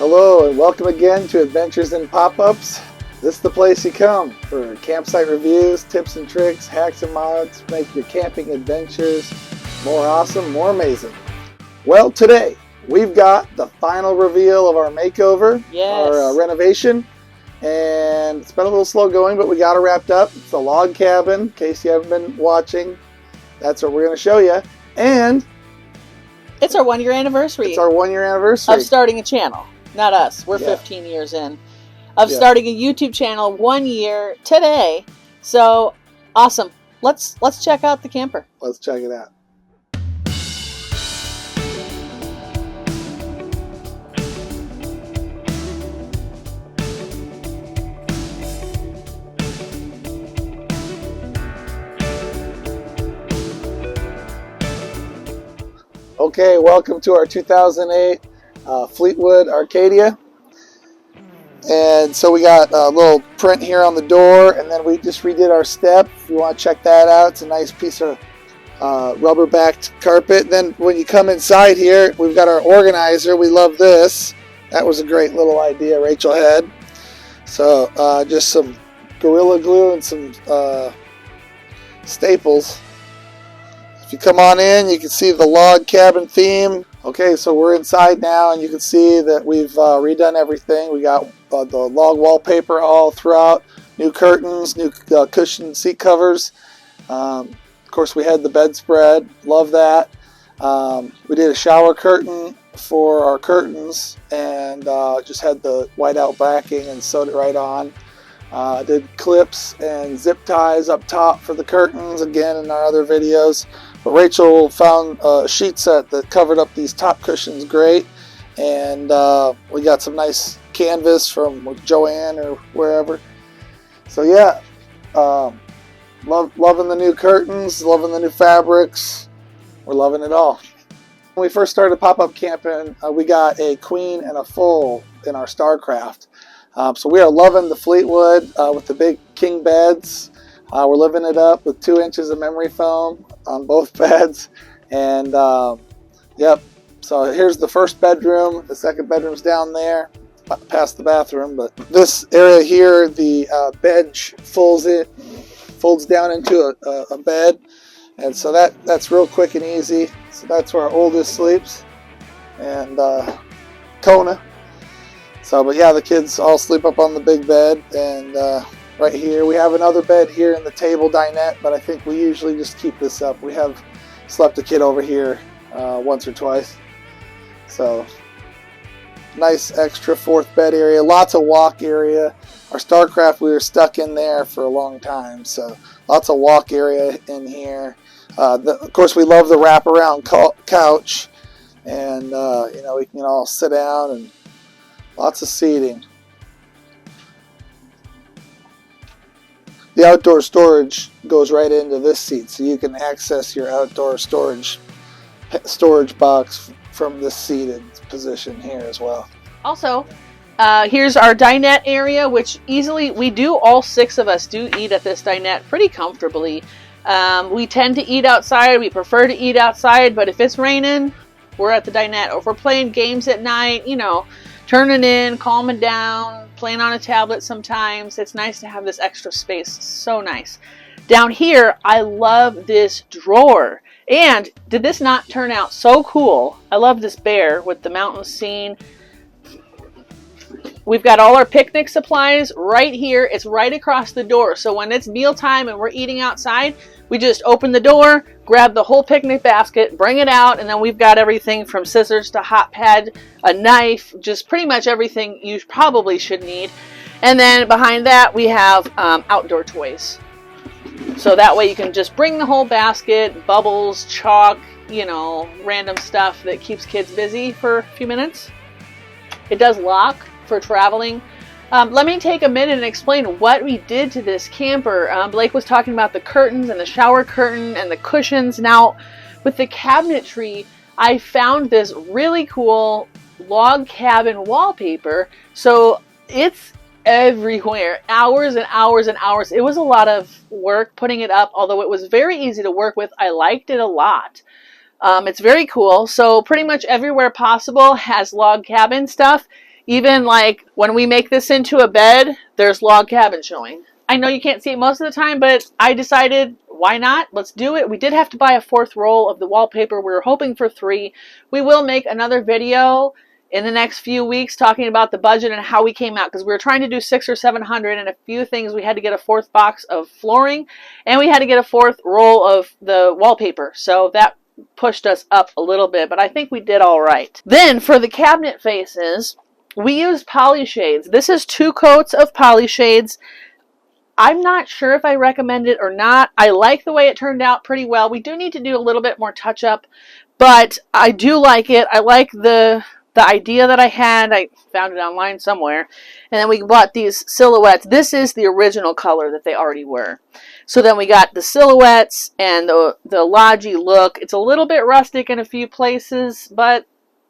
Hello and welcome again to Adventures in Pop-Ups. This is the place you come for campsite reviews, tips and tricks, hacks and mods, make your camping adventures more awesome, more amazing. Well, today we've got the final reveal of our makeover, our renovation, and it's been a little slow going, but we got it wrapped up. It's a log cabin, in case you haven't been watching. That's what we're going to show you. And it's our 1 year anniversary. It's our 1 year anniversary. Of starting a channel. Not us. We're 15 years in. Of starting a YouTube channel 1 year today. So awesome. Let's check out the camper. Let's check it out. Okay, welcome to our 2008 Fleetwood Arcadia. And so we got a little print here on the door, and then we just redid our step. If you want to check that out, it's a nice piece of rubber-backed carpet. Then when you come inside here, we've got our organizer. We love this. That was a great little idea Rachel had. So just some Gorilla Glue and some staples. If you come on in, you can see the log cabin theme. Okay, so we're inside now, and you can see that we've redone everything. We got the log wallpaper all throughout, new curtains, new cushioned seat covers. Of course, we had the bedspread. Love that. We did a shower curtain for our curtains, and just had the whiteout backing and sewed it right on. Did clips and zip ties up top for the curtains, again in our other videos. But Rachel found a sheet set that covered up these top cushions great, and we got some nice canvas from Joanne or wherever. So yeah, loving the new curtains, loving the new fabrics. We're loving it all. When we first started pop-up camping, we got a queen and a full in our Starcraft. So we are loving the Fleetwood with the big king beds. We're living it up with 2 inches of memory foam on both beds. And yep, so here's the first bedroom. The second bedroom's down there, past the bathroom. But this area here, the bench folds down into a bed. And so that's real quick and easy. So that's where our oldest sleeps. And Kona. So, but yeah, the kids all sleep up on the big bed, and right here we have another bed here in the table dinette, but I think we usually just keep this up. We have slept a kid over here once or twice. So, nice extra fourth bed area, lots of walk area. Our Starcraft, we were stuck in there for a long time, so lots of walk area in here. Of course, we love the wraparound couch, and you know, we can all sit down and lots of seating. The outdoor storage goes right into this seat, so you can access your outdoor storage box from this seated position here as well. Also, here's our dinette area, which easily, all 6 of us do eat at this dinette pretty comfortably. We tend to eat outside. We prefer to eat outside, but if it's raining, we're at the dinette. Or if we're playing games at night, you know, turning in, calming down, playing on a tablet sometimes. It's nice to have this extra space. So nice. Down here, I love this drawer. And did this not turn out so cool? I love this bear with the mountain scene. We've got all our picnic supplies right here. It's right across the door. So when it's mealtime and we're eating outside, we just open the door, grab the whole picnic basket, bring it out, and then we've got everything from scissors to hot pad, a knife, just pretty much everything you probably should need. And then behind that, we have outdoor toys. So that way you can just bring the whole basket, bubbles, chalk, you know, random stuff that keeps kids busy for a few minutes. It does lock for traveling. Let me take a minute and explain what we did to this camper. Blake was talking about the curtains and the shower curtain and the cushions. Now, with the cabinetry, I found this really cool log cabin wallpaper. So it's everywhere. Hours and hours and hours. It was a lot of work putting it up, although it was very easy to work with. I liked it a lot. It's very cool. So pretty much everywhere possible has log cabin stuff. Even like when we make this into a bed, there's log cabin showing. I know you can't see it most of the time, but I decided, why not? Let's do it. We did have to buy a 4th roll of the wallpaper. We were hoping for 3. We will make another video in the next few weeks talking about the budget and how we came out, because we were trying to do 600 or 700 and a few things. We had to get a 4th box of flooring and we had to get a 4th roll of the wallpaper. So that pushed us up a little bit, but I think we did all right. Then for the cabinet faces, we used poly shades. This is 2 coats of poly shades. I'm not sure if I recommend it or not. I like the way it turned out pretty well. We do need to do a little bit more touch up, but I do like it. I like the idea that I had. I found it online somewhere. And then we bought these silhouettes. This is the original color that they already were. So then we got the silhouettes and the lodgy look. It's a little bit rustic in a few places, but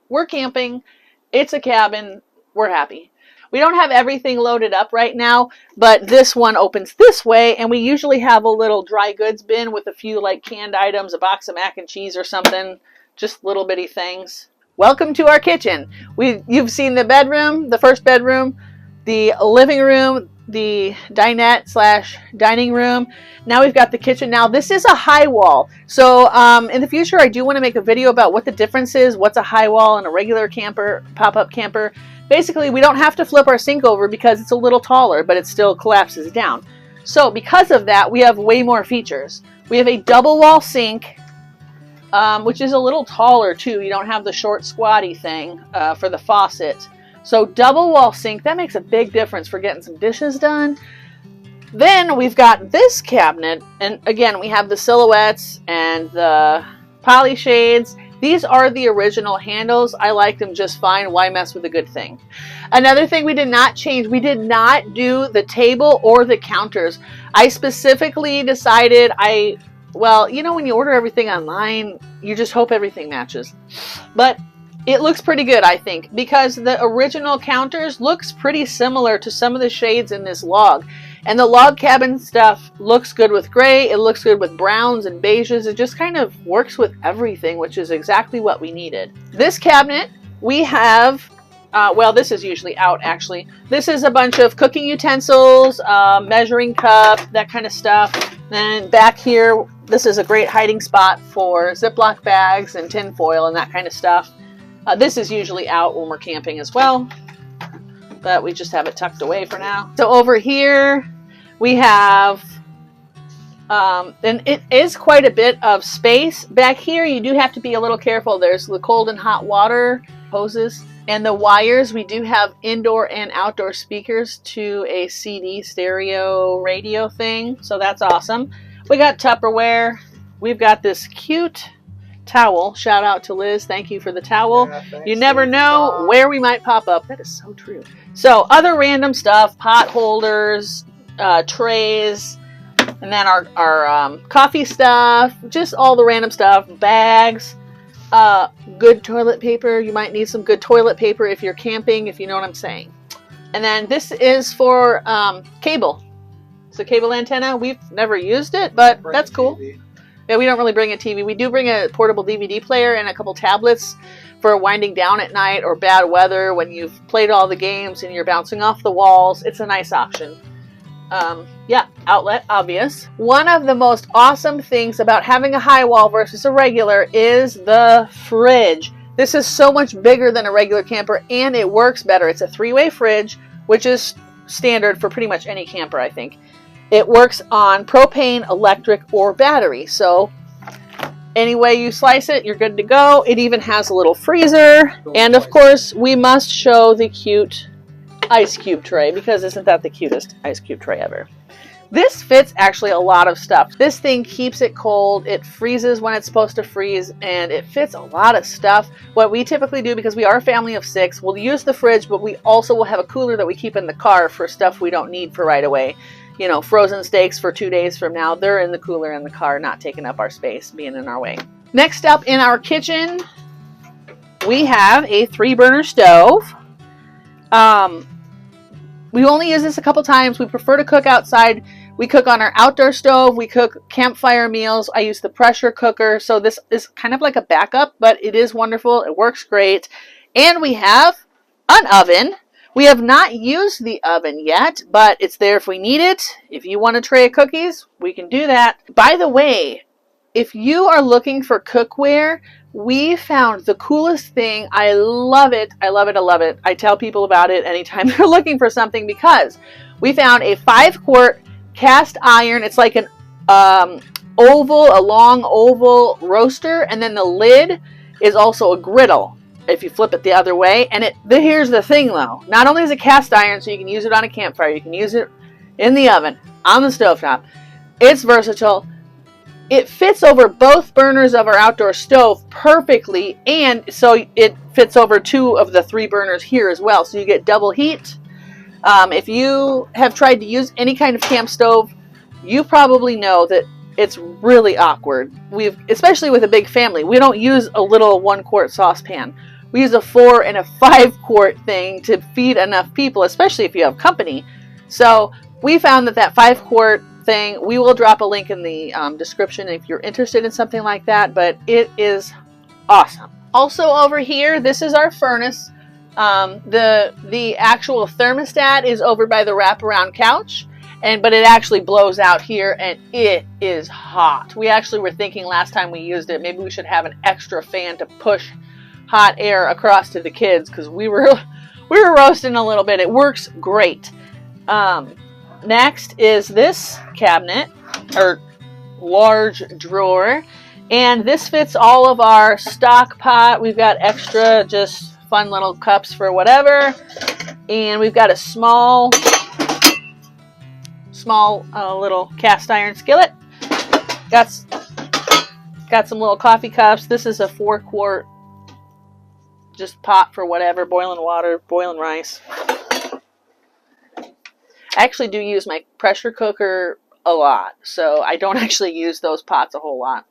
we're camping. It's a cabin. We're happy. We don't have everything loaded up right now, but this one opens this way, and we usually have a little dry goods bin with a few like canned items, a box of mac and cheese or something, just little bitty things. Welcome to our kitchen. You've seen the bedroom, the first bedroom, the living room, the dinette / dining room. Now we've got the kitchen. Now this is a high wall. So in the future, I do want to make a video about what the difference is, what's a high wall and a regular camper, pop-up camper. Basically, we don't have to flip our sink over because it's a little taller, but it still collapses down. So because of that, we have way more features. We have a double wall sink, which is a little taller too. You don't have the short squatty thing for the faucet. So double wall sink, that makes a big difference for getting some dishes done. Then we've got this cabinet, and again, we have the silhouettes and the poly shades. These are the original handles. I like them just fine. Why mess with a good thing? Another thing we did not change, we did not do the table or the counters. I specifically decided well, you know, when you order everything online, you just hope everything matches. But it looks pretty good, I think, because the original counters looks pretty similar to some of the shades in this log. And the log cabin stuff looks good with gray. It looks good with browns and beiges. It just kind of works with everything, which is exactly what we needed. This cabinet, we have, well, this is usually out, actually. This is a bunch of cooking utensils, measuring cup, that kind of stuff. Then back here, this is a great hiding spot for Ziploc bags and tin foil and that kind of stuff. This is usually out when we're camping as well, but we just have it tucked away for now. So over here we have, and it is quite a bit of space. Back here you do have to be a little careful. There's the cold and hot water hoses and the wires. We do have indoor and outdoor speakers to a CD stereo radio thing, so that's awesome. We got Tupperware. We've got this cute towel. Shout out to Liz. Thank you for the towel. Yeah, you never know where we might pop up. That is so true. So other random stuff, pot holders, trays, and then our coffee stuff, just all the random stuff, bags, good toilet paper. You might need some good toilet paper if you're camping, if you know what I'm saying. And then this is for cable. It's a cable antenna. We've never used it, but that's cool. Yeah, we don't really bring a TV. We do bring a portable DVD player and a couple tablets for winding down at night or bad weather when you've played all the games and you're bouncing off the walls. It's a nice option. Yeah, outlet, obvious. One of the most awesome things about having a high wall versus a regular is the fridge. This is so much bigger than a regular camper and it works better. It's a 3-way fridge, which is standard for pretty much any camper, I think. It works on propane, electric, or battery. So any way you slice it, you're good to go. It even has a little freezer. And of course, we must show the cute ice cube tray, because isn't that the cutest ice cube tray ever? This fits actually a lot of stuff. This thing keeps it cold. It freezes when it's supposed to freeze, and it fits a lot of stuff. What we typically do, because we are a family of 6, we'll use the fridge, but we also will have a cooler that we keep in the car for stuff we don't need for right away. You know, frozen steaks for 2 days from now, they're in the cooler in the car, not taking up our space, being in our way. Next up in our kitchen, we have a 3-burner stove. We only use this a couple times. We prefer to cook outside. We cook on our outdoor stove. We cook campfire meals. I use the pressure cooker. So this is kind of like a backup, but it is wonderful. It works great. And we have an oven. We have not used the oven yet, but it's there if we need it. If you want a tray of cookies, we can do that. By the way, if you are looking for cookware, we found the coolest thing. I love it. I love it. I love it. I tell people about it anytime they're looking for something, because we found a 5-quart cast iron. It's like an a long oval roaster, and then the lid is also a griddle if you flip it the other way. And here's the thing though, not only is it cast iron, so you can use it on a campfire, you can use it in the oven, on the stovetop. It's versatile. It fits over both burners of our outdoor stove perfectly, and so it fits over 2 of the 3 burners here as well, so you get double heat. If you have tried to use any kind of camp stove, you probably know that it's really awkward. Especially with a big family, we don't use a little 1-quart saucepan. We use a 4 and a 5-quart thing to feed enough people, especially if you have company. So we found that 5-quart thing, we will drop a link in the description if you're interested in something like that, but it is awesome. Also over here, this is our furnace. The actual thermostat is over by the wraparound couch, but it actually blows out here, and it is hot. We actually were thinking last time we used it, maybe we should have an extra fan to push hot air across to the kids, because we were roasting a little bit. It works great. Next is this cabinet, or large drawer, and this fits all of our stock pot. We've got extra just fun little cups for whatever, and we've got a small little cast iron skillet. Got some little coffee cups. This is a 4-quart just pot for whatever, boiling water, boiling rice. I actually do use my pressure cooker a lot, so I don't actually use those pots a whole lot.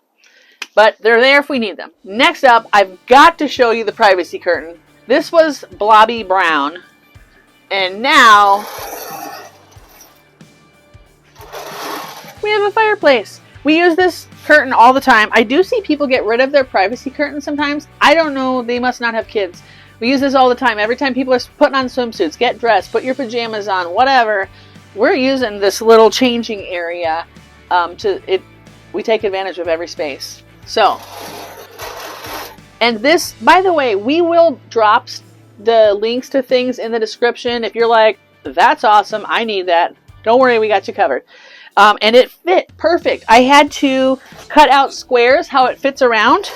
But they're there if we need them. Next up, I've got to show you the privacy curtain. This was blobby brown, and now we have a fireplace. We use this curtain all the time. I do see people get rid of their privacy curtain sometimes. I don't know, they must not have kids. We use this all the time. Every time people are putting on swimsuits, get dressed, put your pajamas on, whatever, we're using this little changing area. We take advantage of every space. So, and this, by the way, we will drop the links to things in the description. If you're like, that's awesome, I need that, don't worry, we got you covered. And it fit perfect. I had to cut out squares how it fits around.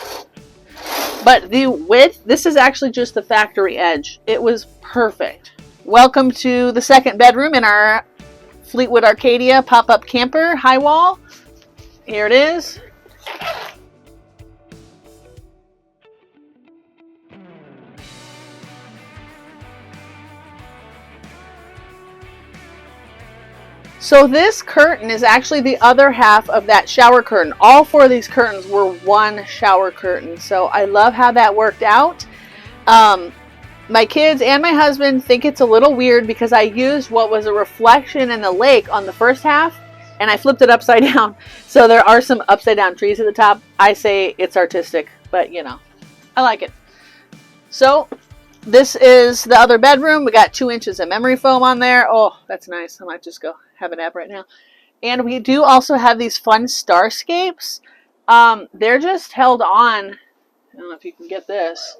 But the width, this is actually just the factory edge. It was perfect. Welcome to the 2nd bedroom in our Fleetwood Arcadia pop-up camper high wall. Here it is. So this curtain is actually the other half of that shower curtain. All 4 of these curtains were 1 shower curtain. So I love how that worked out. My kids and my husband think it's a little weird because I used what was a reflection in the lake on the first half, and I flipped it upside down. So there are some upside down trees at the top. I say it's artistic, but you know, I like it. So this is the other bedroom. We got 2 inches of memory foam on there. Oh, that's nice. I might just go have a nap right now. And we do also have these fun starscapes. They're just held on, I don't know if you can get this,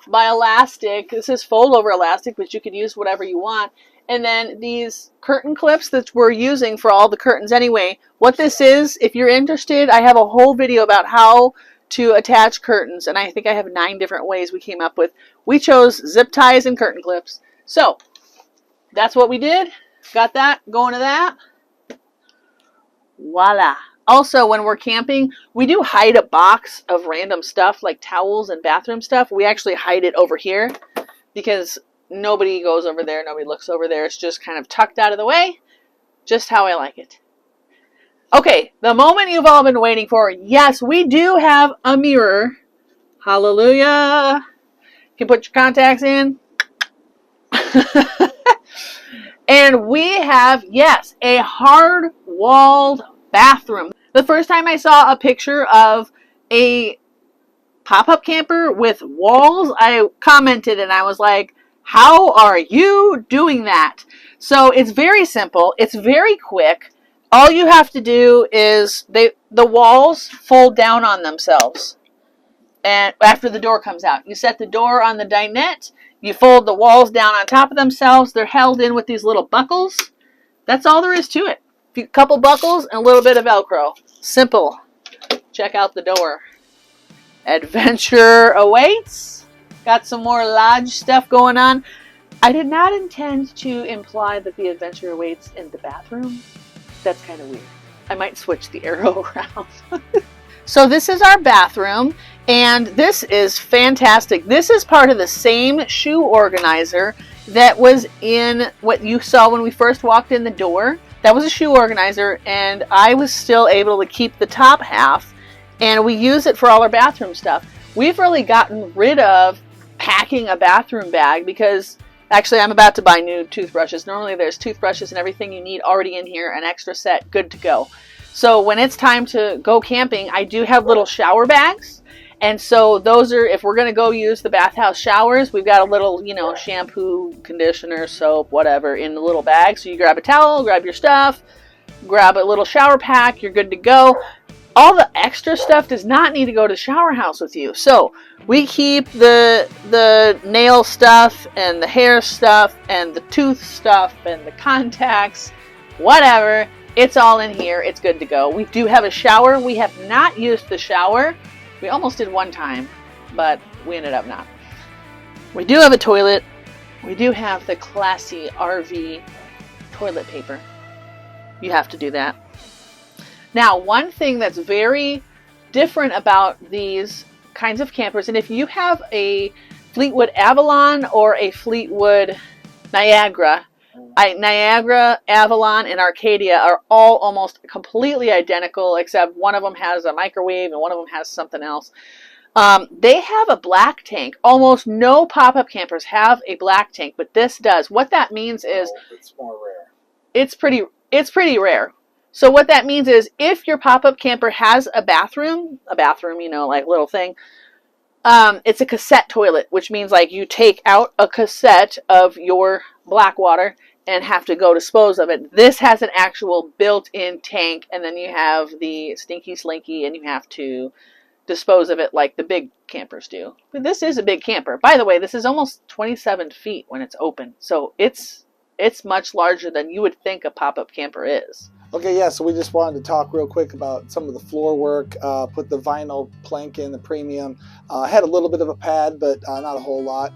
by elastic. This is fold over elastic, but you could use whatever you want. And then these curtain clips that we're using for all the curtains anyway. What this is, if you're interested, I have a whole video about how to attach curtains, and I think I have 9 different ways we came up with. We chose zip ties and curtain clips. So that's what we did. Got that going to that. Voila. Also, when we're camping, we do hide a box of random stuff like towels and bathroom stuff. We actually hide it over here because nobody goes over there, nobody looks over there. It's just kind of tucked out of the way, just how I like it. Okay, the moment you've all been waiting for. Yes, we do have a mirror. Hallelujah. You can put your contacts in. And we have, yes, a hard-walled bathroom. The first time I saw a picture of a pop-up camper with walls, I commented and I was like, How are you doing that? So it's very simple. It's very quick. All you have to do is the walls fold down on themselves. And after the door comes out, you set the door on the dinette. You fold the walls down on top of themselves. They're held in with these little buckles. That's all there is to it. A couple buckles and a little bit of Velcro. Simple. Check out the door. Adventure awaits. Got some more lodge stuff going on. I did not intend to imply that the adventure awaits in the bathroom. That's kind of weird. I might switch the arrow around. So this is our bathroom, and this is fantastic. This is part of the same shoe organizer that was in what you saw when we first walked in the door. That was a shoe organizer, and I was still able to keep the top half, and we use it for all our bathroom stuff. We've really gotten rid of packing a bathroom bag because actually I'm about to buy new toothbrushes. Normally there's toothbrushes and everything you need already in here, an extra set, good to go. So when it's time to go camping, I do have little shower bags. And so those are, if we're going to go use the bathhouse showers, we've got a little, shampoo, conditioner, soap, whatever in the little bag. So you grab a towel, grab your stuff, grab a little shower pack, you're good to go. All the extra stuff does not need to go to the shower house with you. So we keep the nail stuff and the hair stuff and the tooth stuff and the contacts, whatever. It's all in here. It's good to go. We do have a shower. We have not used the shower. We almost did one time, but we ended up not. We do have a toilet. We do have the classy RV toilet paper. You have to do that. Now, one thing that's very different about these kinds of campers, and if you have a Fleetwood Avalon or a Fleetwood Niagara, Niagara, Avalon, and Arcadia are all almost completely identical, except one of them has a microwave and one of them has something else. They have a black tank. Almost no pop-up campers have a black tank, but this does. What that means is it's more rare. It's pretty rare. So what that means is if your pop-up camper has a bathroom, like little thing, it's a cassette toilet, which means like you take out a cassette of your black water and have to go dispose of it. This has an actual built-in tank, and then you have the stinky slinky, and you have to dispose of it like the big campers do. But this is a big camper. By the way, this is almost 27 feet when it's open, so it's much larger than you would think a pop-up camper is. Okay, yeah, so we just wanted to talk real quick about some of the floor work. Put the vinyl plank in, the premium. Had a little bit of a pad, but not a whole lot.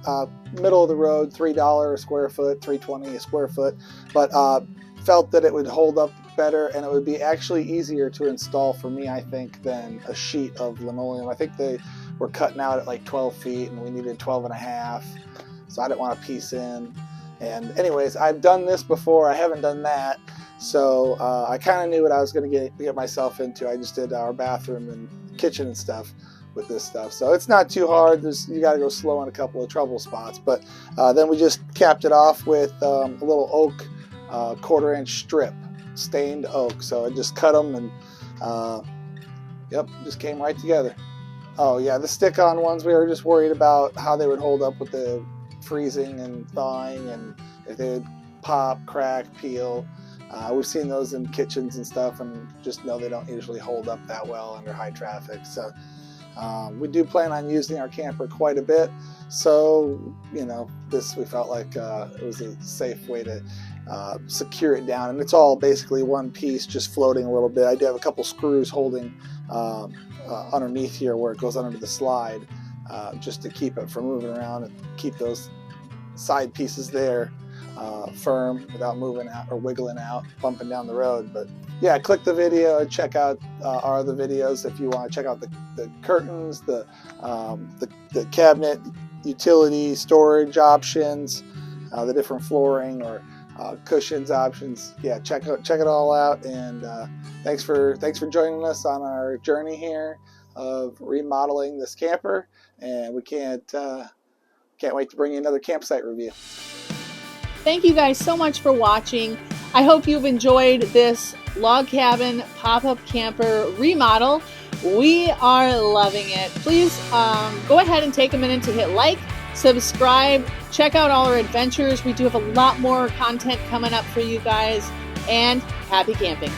Middle of the road, $3 a square foot, $3.20 a square foot. But felt that it would hold up better, and it would be actually easier to install for me, I think, than a sheet of linoleum. I think they were cutting out at like 12 feet, and we needed 12 and a half. So I didn't want to piece in. And anyways, I've done this before. I haven't done that. So I kind of knew what I was going to get myself into. I just did our bathroom and kitchen and stuff with this stuff. So it's not too hard. You got to go slow on a couple of trouble spots. But then we just capped it off with a little oak 1/4-inch strip, stained oak. So I just cut them and just came right together. Oh yeah, the stick-on ones, we were just worried about how they would hold up with the freezing and thawing, and if they would pop, crack, peel. We've seen those in kitchens and stuff, and just know they don't usually hold up that well under high traffic. So we do plan on using our camper quite a bit. So, this we felt like it was a safe way to secure it down. And it's all basically one piece, just floating a little bit. I do have a couple screws holding underneath here where it goes under the slide, just to keep it from moving around and keep those side pieces there firm without moving out or wiggling out, bumping down the road. But yeah, click the video and check out our other videos if you want to check out the curtains, the cabinet, utility, storage options, the different flooring or cushions options. Yeah, check it all out. And thanks for joining us on our journey here of remodeling this camper. And we can't wait to bring you another campsite review. Thank you guys so much for watching. I hope you've enjoyed this log cabin pop-up camper remodel. We are loving it. Please go ahead and take a minute to hit like, subscribe, check out all our adventures. We do have a lot more content coming up for you guys, and happy camping.